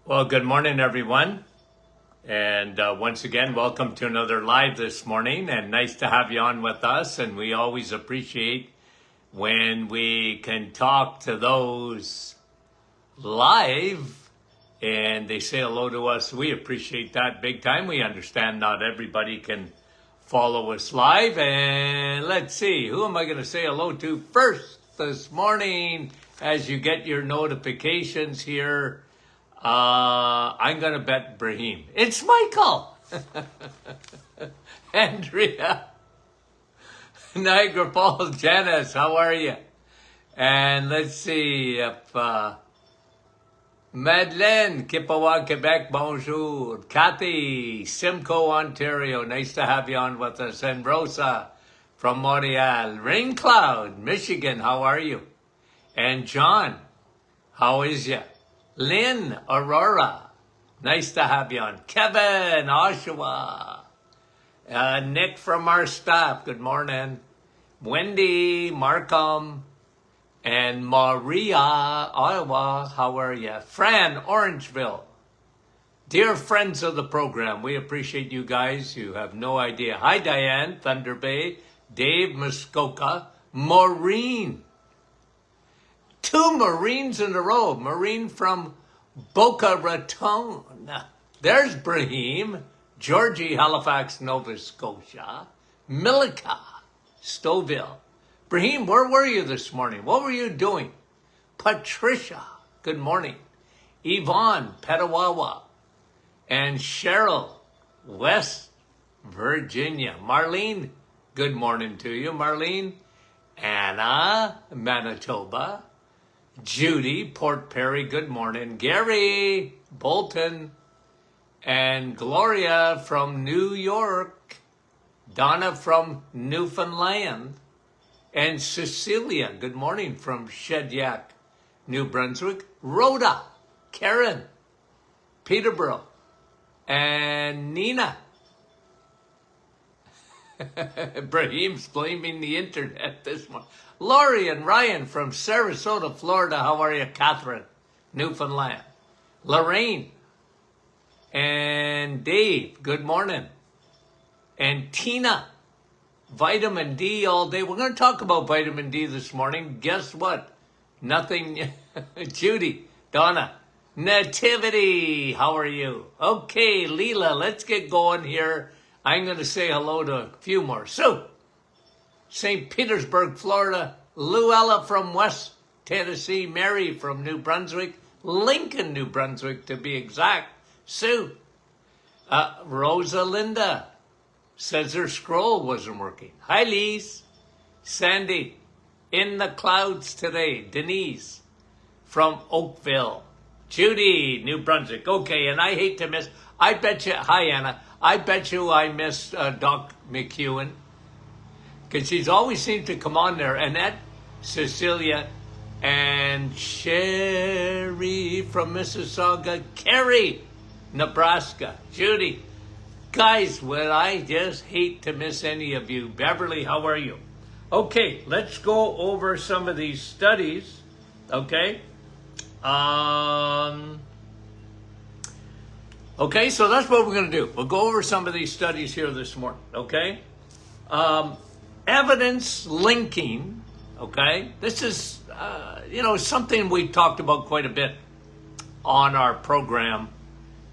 Well, good morning, everyone. And once again, welcome to another live this morning. And nice to have you on with us. And we always appreciate when we can talk to those live and they say hello to us. We appreciate that big time. We understand not everybody can follow us live. And let's see, who am I going to say hello to first this morning as you get your notifications here? I'm going to bet Brahim. It's Michael. Andrea. Niagara Falls. Janice, how are you? And let's see if Madeleine, Kippawa, Quebec, bonjour. Kathy, Simcoe, Ontario. Nice to have you on with us. And Rosa from Montreal. Rain Cloud, Michigan, how are you? And John, how is you? Lynn, Aurora, nice to have you on. Kevin, Oshawa. Nick from our staff, good morning. Wendy, Markham, and Maria, Ottawa, how are you? Fran, Orangeville. Dear friends of the program, we appreciate you guys. You have no idea. Hi, Diane, Thunder Bay, Dave, Muskoka, Maureen. 2 Marines in a row. Marine from Boca Raton. There's Brahim. Georgie, Halifax, Nova Scotia. Milika, Stouffville. Brahim, where were you this morning? What were you doing? Patricia, good morning. Yvonne, Petawawa. And Cheryl, West Virginia. Marlene, good morning to you, Marlene. Anna, Manitoba. Judy, Port Perry, good morning. Gary, Bolton, and Gloria from New York. Donna from Newfoundland, and Cecilia, good morning from Shediac, New Brunswick. Rhoda, Karen, Peterborough, and Nina. Brahim's blaming the internet this morning. Laurie and Ryan from Sarasota, Florida. How are you? Catherine, Newfoundland. Lorraine and Dave, good morning. And Tina, vitamin D all day. We're going to talk about vitamin D this morning. Guess what? Nothing. Judy, Donna, Nativity, how are you? Okay, Leela, let's get going here. I'm going to say hello to a few more. Sue, St. Petersburg, Florida. Luella from West Tennessee. Mary from New Brunswick. Lincoln, New Brunswick, to be exact. Sue. Rosalinda says her scroll wasn't working. Hi, Lise. Sandy, in the clouds today. Denise from Oakville. Judy, New Brunswick. Okay, and I hate to miss, I bet you, hi, Anna. I bet you I missed Doc McEwen, because she's always seemed to come on there. Annette, Cecilia, and Sherry from Mississauga. Carrie, Nebraska. Judy. Guys, well, I just hate to miss any of you. Beverly, how are you? Okay, let's go over some of these studies. Okay. Okay, so that's what we're going to do. We'll go over some of these studies here this morning. Okay. Evidence linking. Okay. This is, something we talked about quite a bit on our program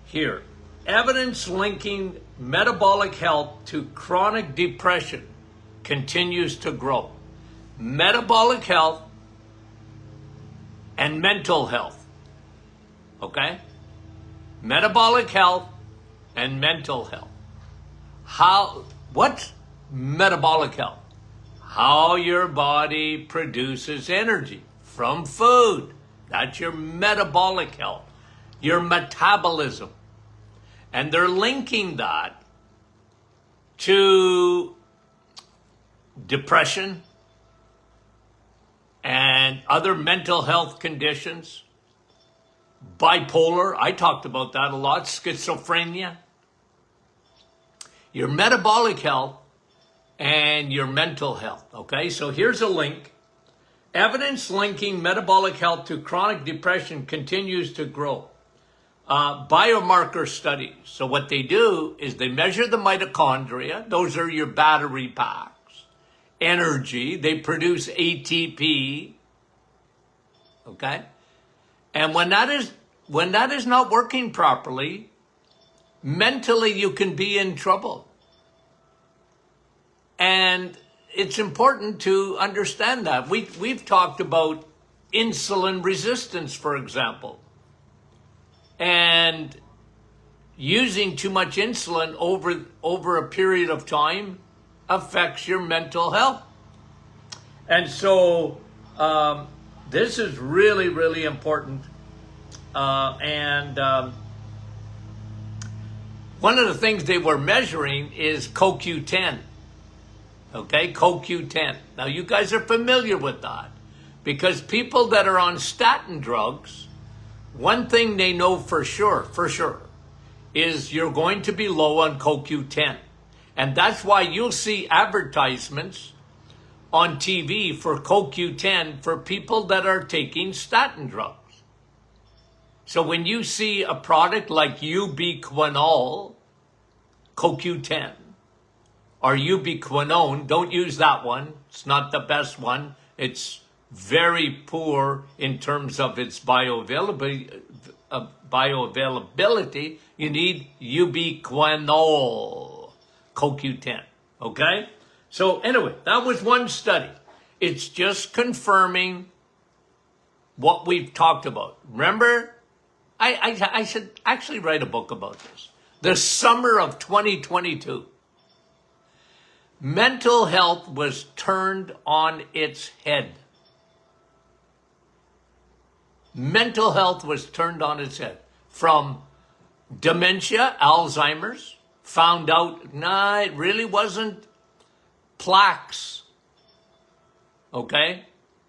here. Evidence linking metabolic health to chronic depression continues to grow. Metabolic health and mental health. Okay? Metabolic health and mental health. What's metabolic health? How your body produces energy from food. That's your metabolic health. Your metabolism. And they're linking that to depression and other mental health conditions. Bipolar, I talked about that a lot. Schizophrenia. Your metabolic health and your mental health. Okay, so here's a link. Evidence linking metabolic health to chronic depression continues to grow. biomarker studies. So what they do is they measure the mitochondria. Those are your battery packs. Energy. They produce ATP. Okay? And when that is not working properly, mentally you can be in trouble. And it's important to understand that. We've talked about insulin resistance, for example. And using too much insulin over a period of time affects your mental health. And so this is really, really important. One of the things they were measuring is CoQ10. Okay, CoQ10. Now you guys are familiar with that because people that are on statin drugs, one thing they know for sure, is you're going to be low on CoQ10. And that's why you'll see advertisements on TV for CoQ10 for people that are taking statin drugs. So when you see a product like ubiquinol, CoQ10, or ubiquinone, don't use that one. It's not the best one. It's very poor in terms of its bioavailability. You need ubiquinol, CoQ10, okay? So anyway, that was one study. It's just confirming what we've talked about. Remember, I should actually write a book about this. The summer of 2022. Mental health was turned on its head. Mental health was turned on its head. From dementia, Alzheimer's, found out, it really wasn't plaques. Okay?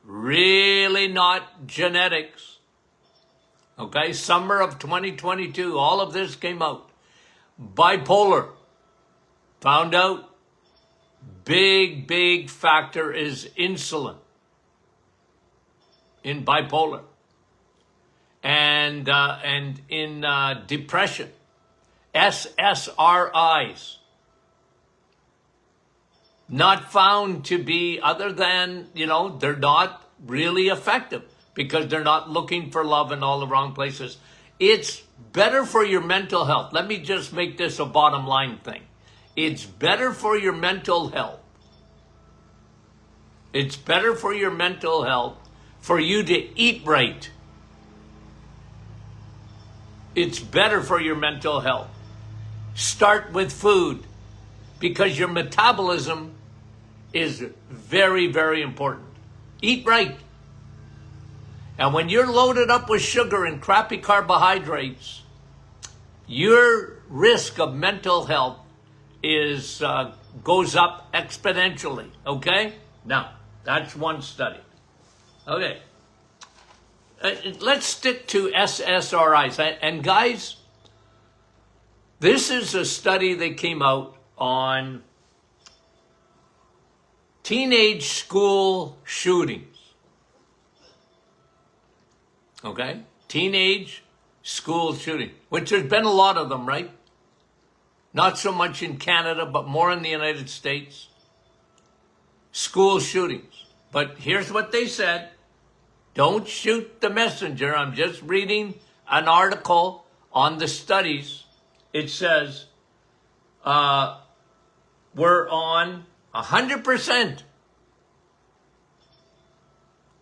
Really not genetics. Okay? Summer of 2022, all of this came out. Bipolar, found out. Big factor is insulin in bipolar. And in depression, SSRIs, not found to be, other than, they're not really effective because they're not looking for love in all the wrong places. It's better for your mental health. Let me just make this a bottom line thing. It's better for your mental health. It's better for your mental health for you to eat right. It's better for your mental health. Start with food because your metabolism is very, very important. Eat right. And when you're loaded up with sugar and crappy carbohydrates, your risk of mental health goes up exponentially, okay? Now, that's one study. Okay. Let's stick to SSRIs. And guys, this is a study that came out on teenage school shootings. Okay? Teenage school shooting, which there's been a lot of them, right? Not so much in Canada, but more in the United States. School shootings. But here's what they said. Don't shoot the messenger. I'm just reading an article on the studies. It says we're on 100%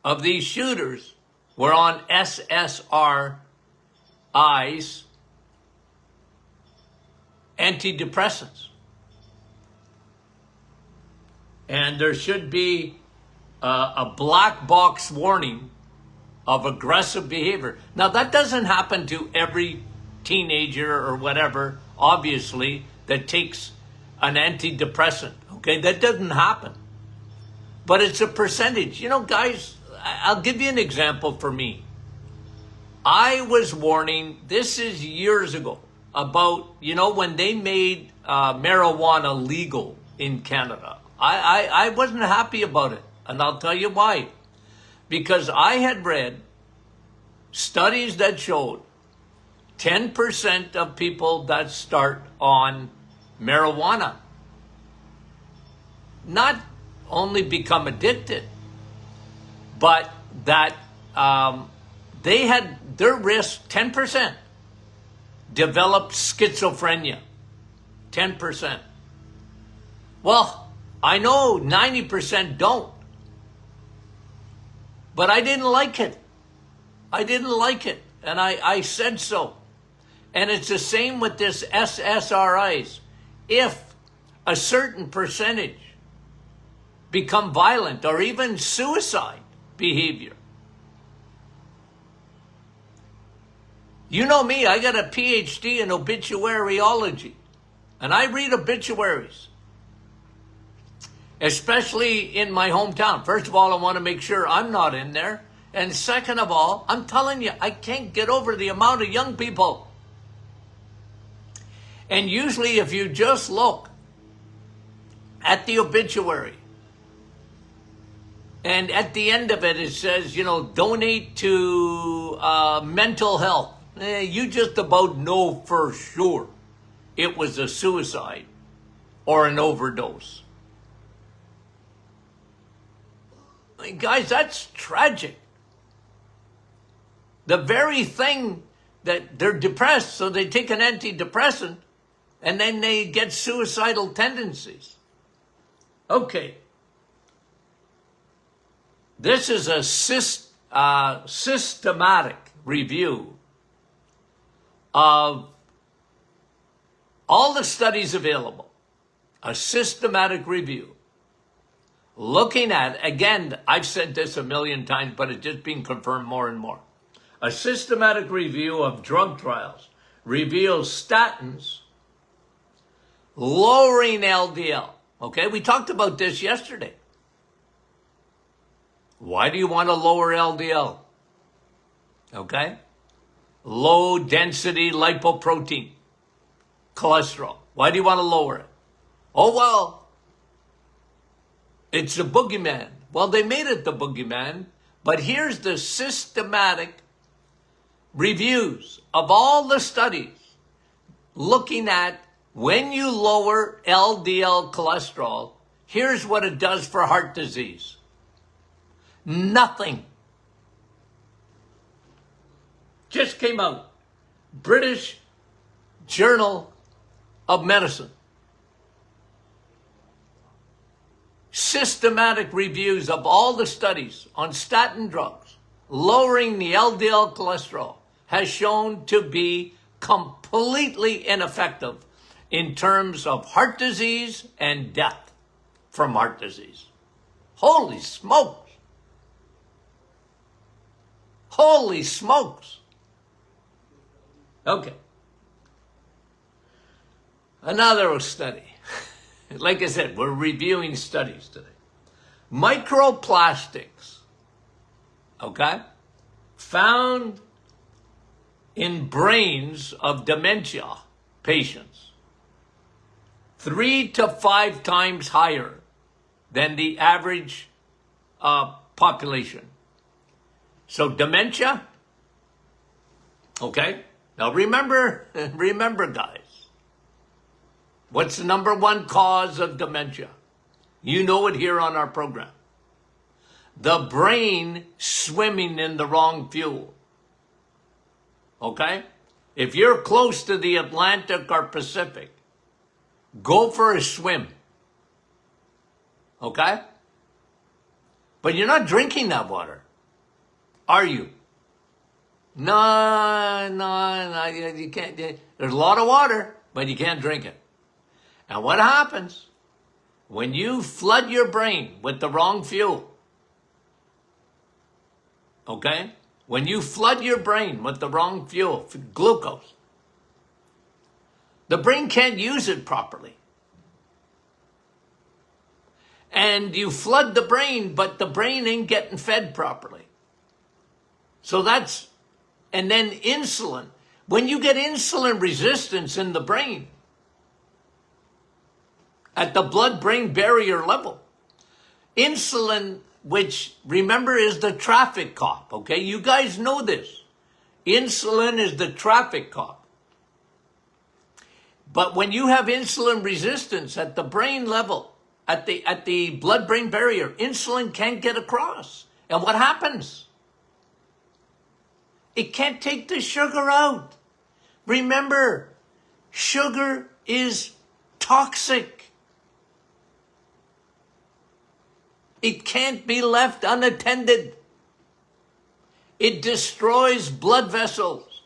of these shooters were on SSRIs, antidepressants. And there should be a black box warning of aggressive behavior. Now, that doesn't happen to every teenager or whatever, obviously, that takes an antidepressant. Okay, that doesn't happen. But it's a percentage. Guys, I'll give you an example for me. I was warning, this is years ago, about, when they made marijuana legal in Canada. I wasn't happy about it, and I'll tell you why. Because I had read studies that showed 10% of people that start on marijuana not only become addicted, but that they had their risk, 10%, developed schizophrenia. 10%. Well, I know 90% don't. But I didn't like it. I didn't like it. And I said so. And it's the same with this SSRIs. If a certain percentage become violent or even suicide behavior. You know me, I got a PhD in obituaryology. And I read obituaries. Especially in my hometown. First of all, I want to make sure I'm not in there. And second of all, I'm telling you, I can't get over the amount of young people. And usually if you just look at the obituary, and at the end of it, it says, donate to mental health. You just about know for sure it was a suicide or an overdose. Guys, that's tragic. The very thing that they're depressed, so they take an antidepressant, and then they get suicidal tendencies. Okay. This is a systematic review of all the studies available. A systematic review. Looking at, again, I've said this a million times, but it's just being confirmed more and more. A systematic review of drug trials reveals statins lowering LDL. Okay, we talked about this yesterday. Why do you want to lower LDL? Okay? Low density lipoprotein, cholesterol. Why do you want to lower it? Oh, well, it's the boogeyman. Well, they made it the boogeyman, but here's the systematic reviews of all the studies looking at when you lower LDL cholesterol, here's what it does for heart disease. Nothing. Just came out. British Journal of Medicine. Systematic reviews of all the studies on statin drugs, lowering the LDL cholesterol, has shown to be completely ineffective in terms of heart disease and death from heart disease. Holy smokes. Holy smokes. Okay. Another study. Like I said, we're reviewing studies today. Microplastics, okay, found in brains of dementia patients 3 to 5 times higher than the average population. So dementia, okay, now remember guys, what's the number one cause of dementia? You know it here on our program. The brain swimming in the wrong fuel. Okay? If you're close to the Atlantic or Pacific, go for a swim. Okay? But you're not drinking that water, are you? No, you can't. There's a lot of water, but you can't drink it. And what happens when you flood your brain with the wrong fuel? Okay? When you flood your brain with the wrong fuel, glucose, the brain can't use it properly. And you flood the brain, but the brain ain't getting fed properly. So and then insulin. When you get insulin resistance in the brain, at the blood-brain barrier level, insulin, which remember is the traffic cop, okay? You guys know this. Insulin is the traffic cop. But when you have insulin resistance at the brain level, at the blood-brain barrier, insulin can't get across. And what happens? It can't take the sugar out. Remember, sugar is toxic. It can't be left unattended. It destroys blood vessels.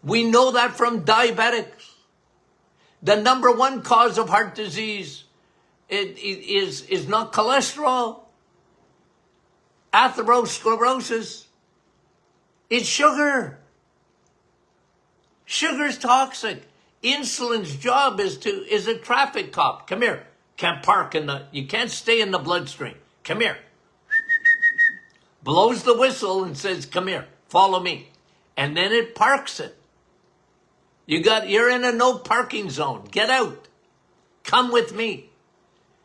We know that from diabetics. The number one cause of heart disease is not cholesterol, atherosclerosis. It's sugar. Sugar's toxic. Insulin's job is a traffic cop. Come here. Can't park you can't stay in the bloodstream. Come here. Blows the whistle and says, come here, follow me. And then it parks it. You're in a no parking zone. Get out. Come with me.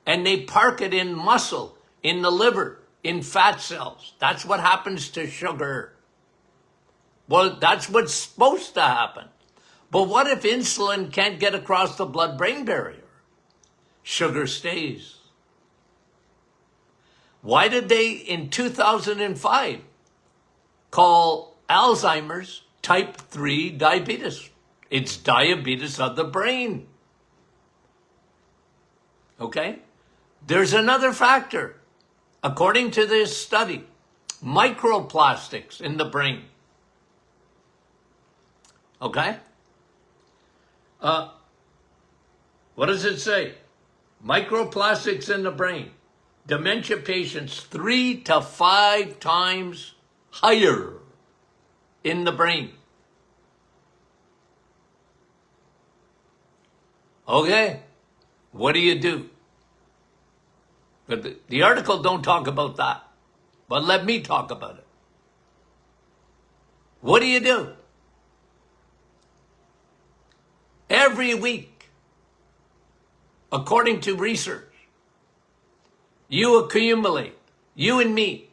And they park it in muscle, in the liver, in fat cells. That's what happens to sugar. Well, that's what's supposed to happen. But what if insulin can't get across the blood-brain barrier? Sugar stays. Why did they, in 2005, call Alzheimer's type 3 diabetes? It's diabetes of the brain. Okay? There's another factor. According to this study, microplastics in the brain. Okay? What does it say? Microplastics in the brain. Dementia patients 3 to 5 times higher in the brain. Okay, what do you do? But the article don't talk about that. But let me talk about it. What do you do? Every week, according to research, you accumulate, you and me.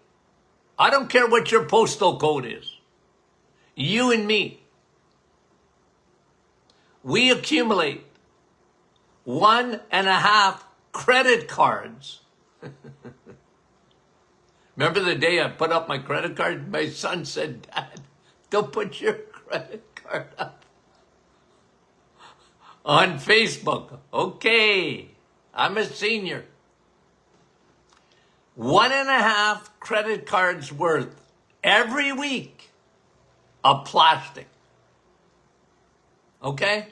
I don't care what your postal code is. You and me. We accumulate 1.5 credit cards. Remember the day I put up my credit card? My son said, Dad, don't put your credit card up on Facebook. Okay, I'm a senior. 1.5 credit cards worth every week of plastic. Okay?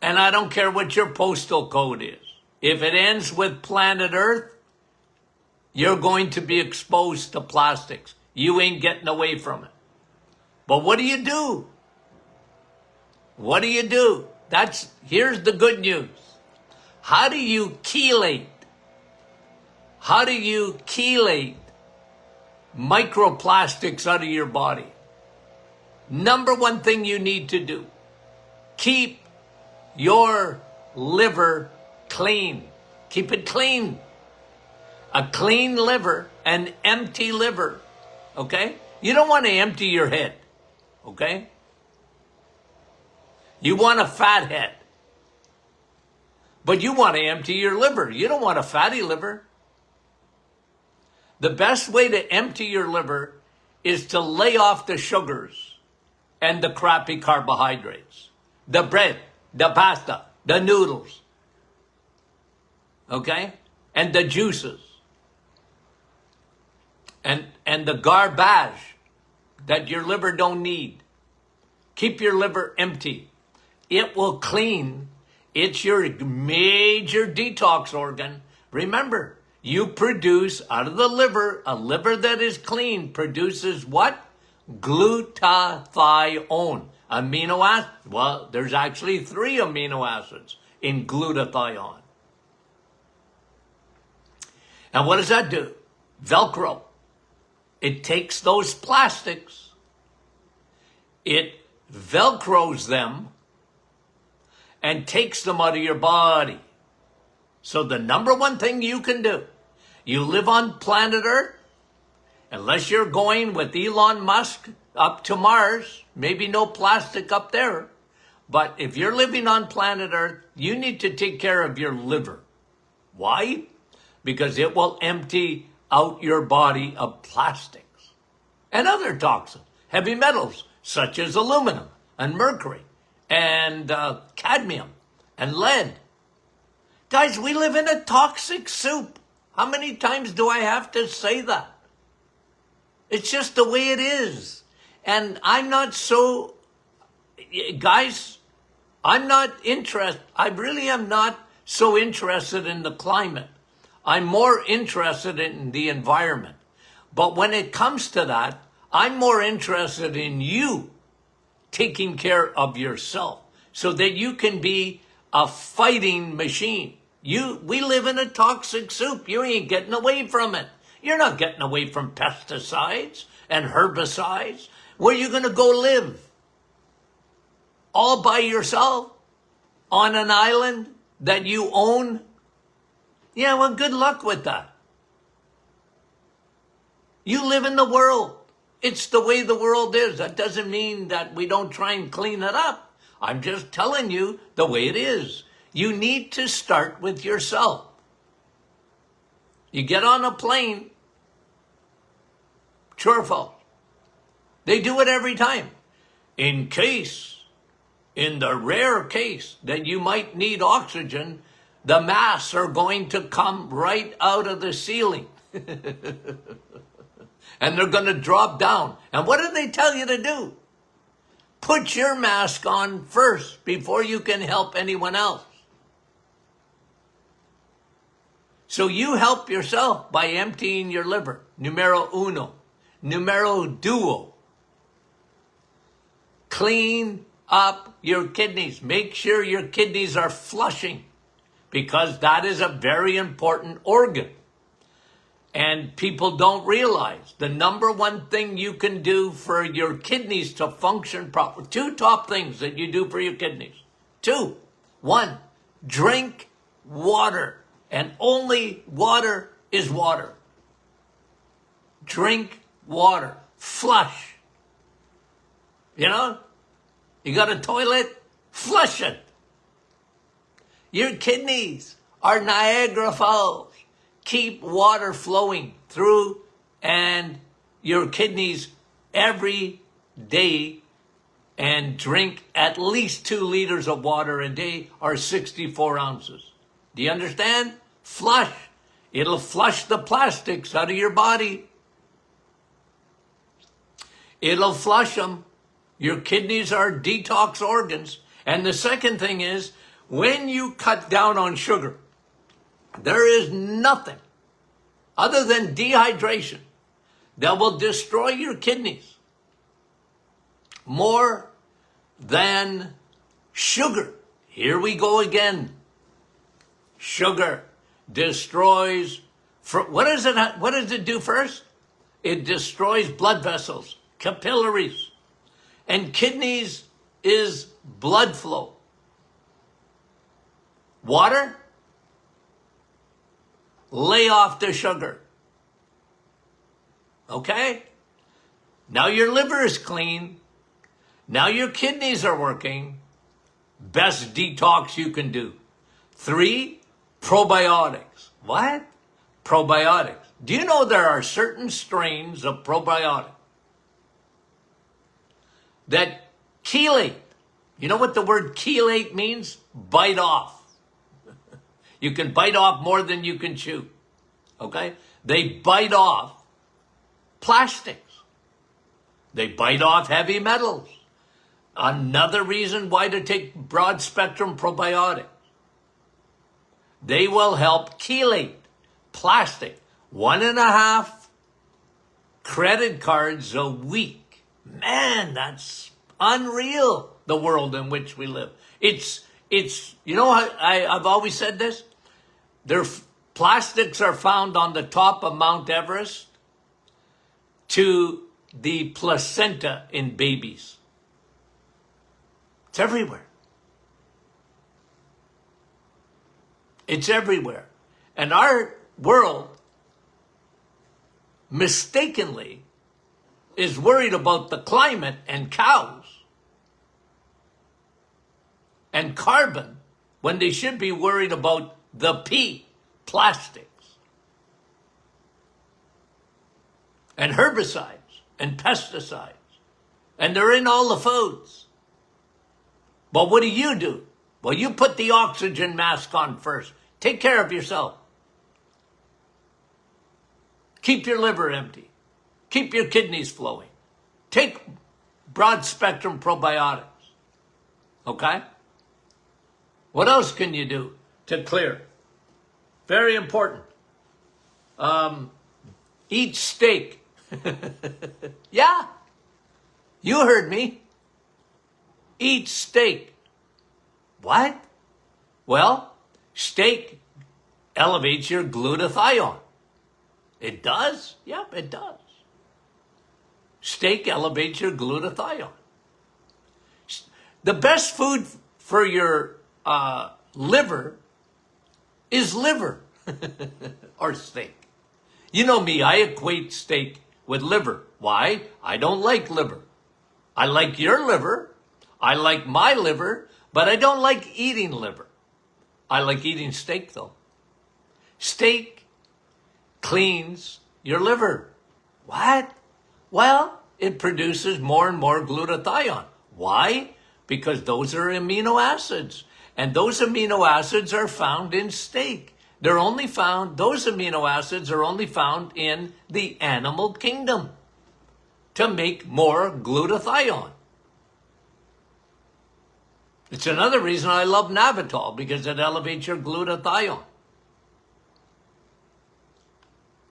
And I don't care what your postal code is. If it ends with planet Earth, you're going to be exposed to plastics. You ain't getting away from it. But what do you do? What do you do? Here's the good news. How do you chelate? How do you chelate microplastics out of your body? Number one thing you need to do, keep your liver clean. Keep it clean. A clean liver, an empty liver, okay? You don't want to empty your head, okay? You want a fat head. But you want to empty your liver. You don't want a fatty liver. The best way to empty your liver is to lay off the sugars and the crappy carbohydrates. The bread, the pasta, the noodles, okay? And the juices. And the garbage that your liver don't need. Keep your liver empty. It will clean. It's your major detox organ. Remember, you produce out of the liver, a liver that is clean produces what? Glutathione. Amino acid. Well, there's actually 3 amino acids in glutathione. And what does that do? Velcro. It takes those plastics, it velcros them, and takes them out of your body. So the number one thing you can do, you live on planet Earth, Unless you're going with Elon Musk up to Mars, maybe no plastic up there. But if you're living on planet Earth, you need to take care of your liver. Why? Because it will empty out your body of plastics and other toxins, heavy metals such as aluminum and mercury and cadmium and lead. Guys, we live in a toxic soup. How many times do I have to say that? It's just the way it is. And I'm not so, guys, I'm not interested. I really am not so interested in the climate. I'm more interested in the environment. But when it comes to that, I'm more interested in you taking care of yourself so that you can be a fighting machine. We live in a toxic soup. You ain't getting away from it. You're not getting away from pesticides and herbicides. Where are you going to go live? All by yourself? On an island that you own? Yeah, well, good luck with that. You live in the world. It's the way the world is. That doesn't mean that we don't try and clean it up. I'm just telling you the way it is. You need to start with yourself. You get on a plane, true or false? They do it every time. In the rare case that you might need oxygen, the masks are going to come right out of the ceiling. And they're going to drop down. And what do they tell you to do? Put your mask on first before you can help anyone else. So you help yourself by emptying your liver. Numero uno. Numero duo. Clean up your kidneys. Make sure your kidneys are flushing, because that is a very important organ. And people don't realize the number one thing you can do for your kidneys to function properly. Two top things that you do for your kidneys. Two. One, drink water. And only water is water. Drink water. Flush. You know? You got a toilet? Flush it. Your kidneys are Niagara Falls. Keep water flowing through and your kidneys every day, and drink at least 2 liters of water a day, or 64 ounces. Do you understand? Flush. It'll flush the plastics out of your body. It'll flush them. Your kidneys are detox organs. And the second thing is, when you cut down on sugar, there is nothing other than dehydration that will destroy your kidneys more than sugar. Here we go again. Sugar destroys. What does it do first? It destroys blood vessels, capillaries, and kidneys is blood flow. Water, lay off the sugar. Okay? Now your liver is clean. Now your kidneys are working. Best detox you can do. 3, probiotics. What? Probiotics. Do you know there are certain strains of probiotic that chelate? You know what the word chelate means? Bite off. You can bite off more than you can chew. Okay? They bite off plastics. They bite off heavy metals. Another reason why to take broad spectrum probiotics. They will help chelate plastic. 1.5 credit cards a week. Man, that's unreal, the world in which we live. It's you know, I've always said this. Plastics are found on the top of Mount Everest to the placenta in babies. It's everywhere. It's everywhere. And our world mistakenly is worried about the climate and cows and carbon when they should be worried about the P, plastics, and herbicides and pesticides. And they're in all the foods. But what do? Well, you put the oxygen mask on first. Take care of yourself. Keep your liver empty. Keep your kidneys flowing. Take broad spectrum probiotics. Okay? What else can you do to clear? Very important. Eat steak. Yeah, you heard me. Eat steak. What? Well, steak elevates your glutathione. It does? Yep, it does. Steak elevates your glutathione. The best food for your liver is liver or steak. You know me, I equate steak with liver. Why? I don't like liver. I like your liver. I like my liver, but I don't like eating liver. I like eating steak though. Steak cleans your liver. What? Well, it produces more and more glutathione. Why? Because those are amino acids. And those amino acids are found in steak. Those amino acids are only found in the animal kingdom to make more glutathione. It's another reason I love Navitol, because it elevates your glutathione.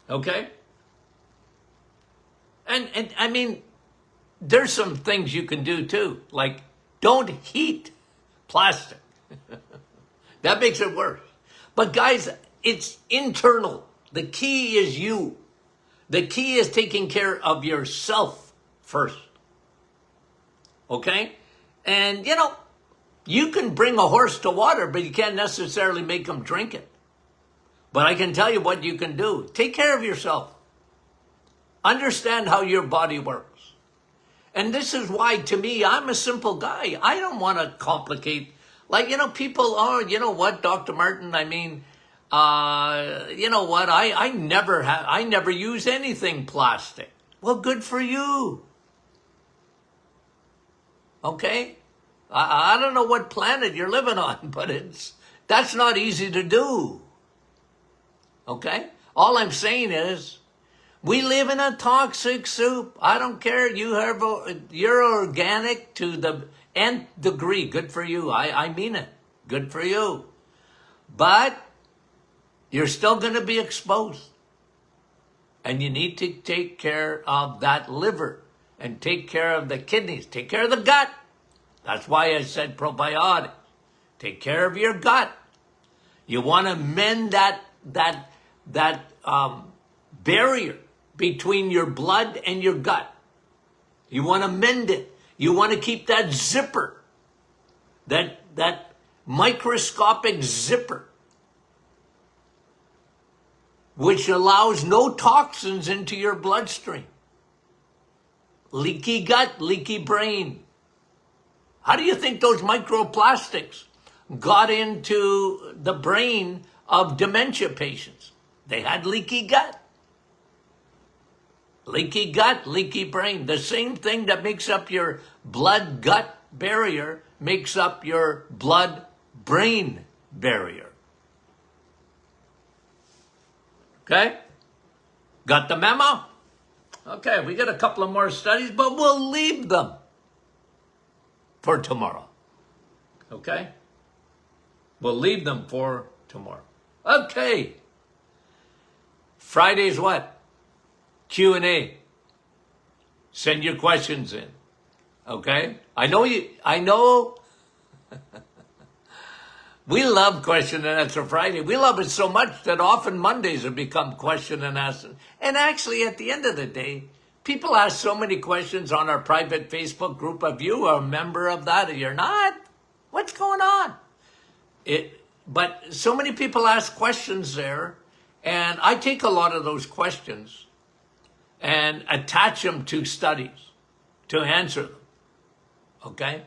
Okay? And I mean, there's some things you can do too, like don't heat plastic. That makes it worse. But guys, it's internal. The key is you. The key is taking care of yourself first. Okay? And you can bring a horse to water, but you can't necessarily make him drink it. But I can tell you what you can do. Take care of yourself. Understand how your body works. And this is why, to me, I'm a simple guy. I don't want to complicate. Like, people, you know what, Dr. Martin, I mean, you know what, I never use anything plastic. Well, good for you. Okay? I don't know what planet you're living on, but that's not easy to do. Okay? All I'm saying is, we live in a toxic soup. I don't care. You're organic to the nth degree. Good for you. I mean it. Good for you. But you're still going to be exposed. And you need to take care of that liver and take care of the kidneys. Take care of the gut. That's why I said probiotics. Take care of your gut. You want to mend that barrier between your blood and your gut. You want to mend it. You want to keep that zipper, that microscopic zipper, which allows no toxins into your bloodstream. Leaky gut, leaky brain. How do you think those microplastics got into the brain of dementia patients? They had leaky gut. Leaky gut, leaky brain. The same thing that makes up your blood-gut barrier makes up your blood-brain barrier. Okay? Got the memo? Okay, we got a couple of more studies, but we'll leave them for tomorrow. Okay? We'll leave them for tomorrow. Okay. Friday's what? Q&A. Send your questions in. Okay? I know we love question and answer Friday. We love it so much that often Mondays have become question and answer. And actually, at the end of the day, people ask so many questions on our private Facebook group. If you are a member of that, or you're not, what's going on? But so many people ask questions there, and I take a lot of those questions and attach them to studies to answer them. Okay?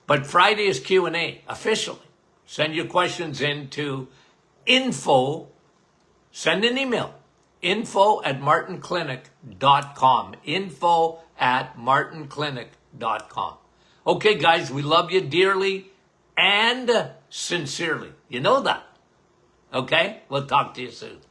But Friday is Q&A officially. Send your questions in to info, send an email, info@martinclinic.com, info@martinclinic.com. Okay, guys, we love you dearly and sincerely. You know that. Okay? We'll talk to you soon.